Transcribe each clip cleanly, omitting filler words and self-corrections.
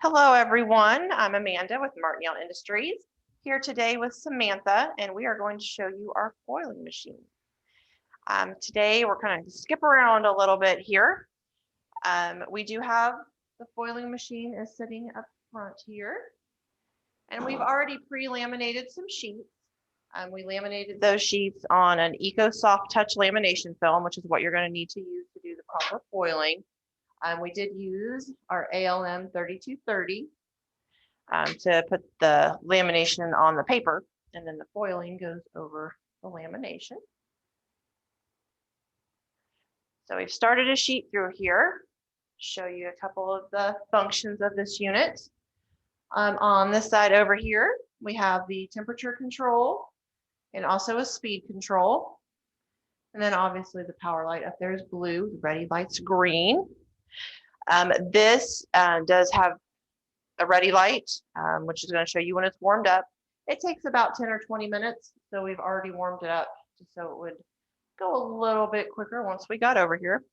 Hello, everyone. I'm Amanda with Martin Yale Industries, here today with Samantha, and we are going to show you our foiling machine. Today, we're going to skip around a little bit here. We do have the foiling machine is sitting up front here, and we've already pre-laminated some sheets. We laminated those sheets on an EcoSoft Touch lamination film, which is what you're going to need to use to do the proper foiling. We did use our ALM 3230 to put the lamination on the paper, and then the foiling goes over the lamination. So we've started a sheet through here. Show you a couple of the functions of this unit. On this side over here, we have the temperature control and also a speed control. And then obviously the power light up there is blue, the ready light's green. This does have a ready light, which is going to show you when it's warmed up. It takes about 10 or 20 minutes, so we've already warmed it up just so it would go a little bit quicker once we got over here.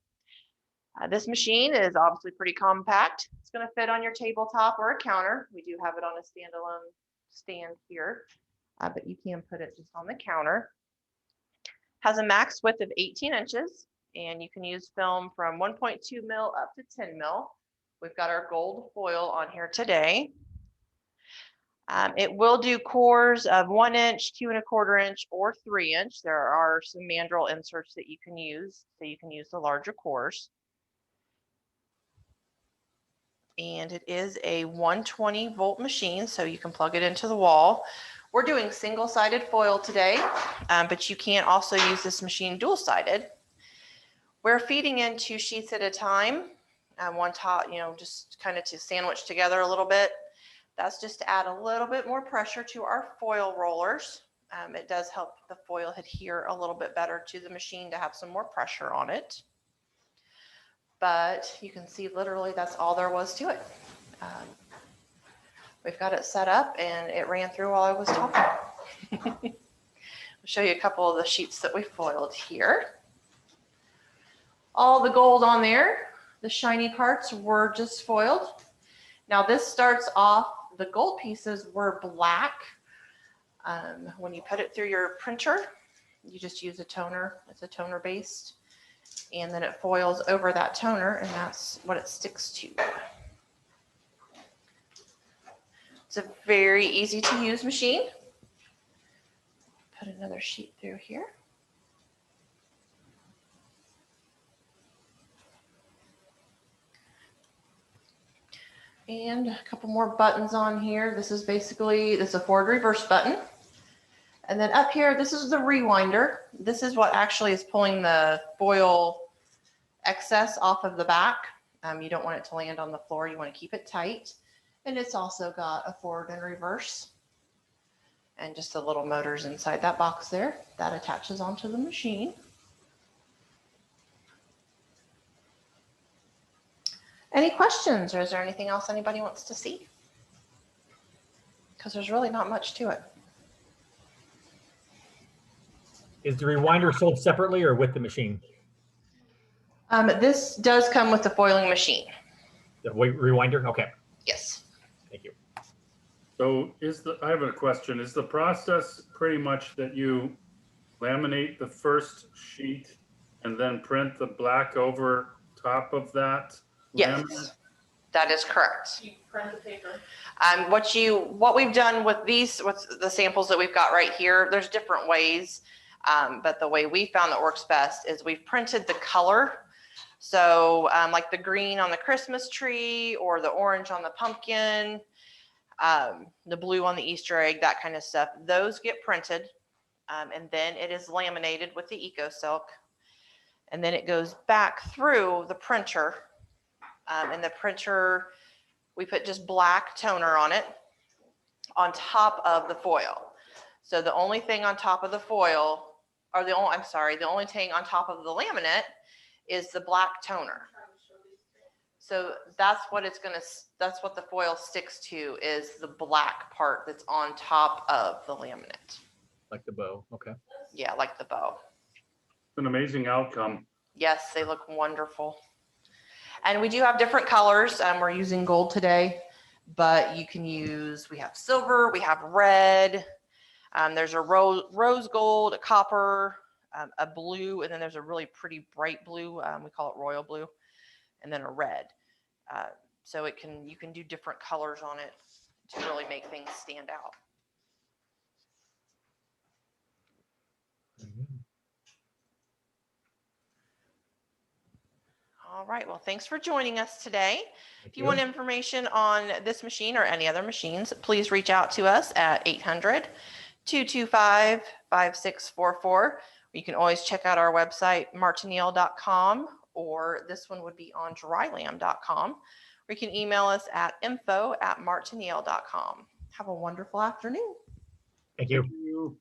This machine is obviously pretty compact. It's going to fit on your tabletop or a counter. We do have it on a standalone stand here, but you can put it just on the counter. Has a max width of 18 inches, and you can use film from 1.2 mil up to 10 mil. We've got our gold foil on here today. It will do cores of 1 inch, 2 1/4 inch, or 3 inch. There are some mandrel inserts that you can use, so you can use the larger cores. And it is a 120 volt machine, so you can plug it into the wall. We're doing single-sided foil today, but you can also use this machine dual-sided. We're feeding in 2 sheets at a time. One top, just kind of to sandwich together a little bit. That's just to add a little bit more pressure to our foil rollers. It does help the foil adhere a little bit better to the machine to have some more pressure on it. But you can see literally that's all there was to it. We've got it set up and it ran through while I was talking. I'll show you a couple of the sheets that we foiled here. All the gold on there, the shiny parts were just foiled. Now this starts off, the gold pieces were black. When you put it through your printer, you just use a toner. It's a toner based. And then it foils over that toner, and that's what it sticks to. It's a very easy to use machine. Put another sheet through here. And a couple more buttons on here. This is a forward reverse button. And then up here, this is the rewinder. This is what actually is pulling the foil excess off of the back. You don't want it to land on the floor. You want to keep it tight. And it's also got a forward and reverse. And just the little motors inside that box there. That attaches onto the machine. Any questions, or is there anything else anybody wants to see? Because there's really not much to it. Is the rewinder sold separately or with the machine? This does come with the foiling machine. The rewinder? Okay. Yes. Thank you. So I have a question. Is the process pretty much that you laminate the first sheet and then print the black over top of that? Yes, laminate? that is correct. You print the paper. What we've done with the samples that we've got right here, there's different ways, but the way we found that works best is we've printed the color. So like the green on the Christmas tree, or the orange on the pumpkin, the blue on the Easter egg, that kind of stuff. Those get printed, and then it is laminated with the EcoSilk, and then it goes back through the printer. And the printer, we put just black toner on it on top of the foil. So the only thing on top of the foil, or the only thing on top of the laminate is the black toner. So that's what the foil sticks to, is the black part that's on top of the laminate. Like the bow, okay. Yeah, like the bow. It's an amazing outcome. Yes, they look wonderful. And we do have different colors. We're using gold today, but you can use, we have silver, we have red, there's a rose gold, a copper, a blue, and then there's a really pretty bright blue, we call it royal blue, and then a red. So you can do different colors on it to really make things stand out. All right, well, thanks for joining us today. If you want information on this machine or any other machines, please reach out to us at 800-225-5644. You can always check out our website, martinyale.com, or this one would be on drylam.com. Or you can email us at info@martinyale.com. Have a wonderful afternoon. Thank you. Thank you.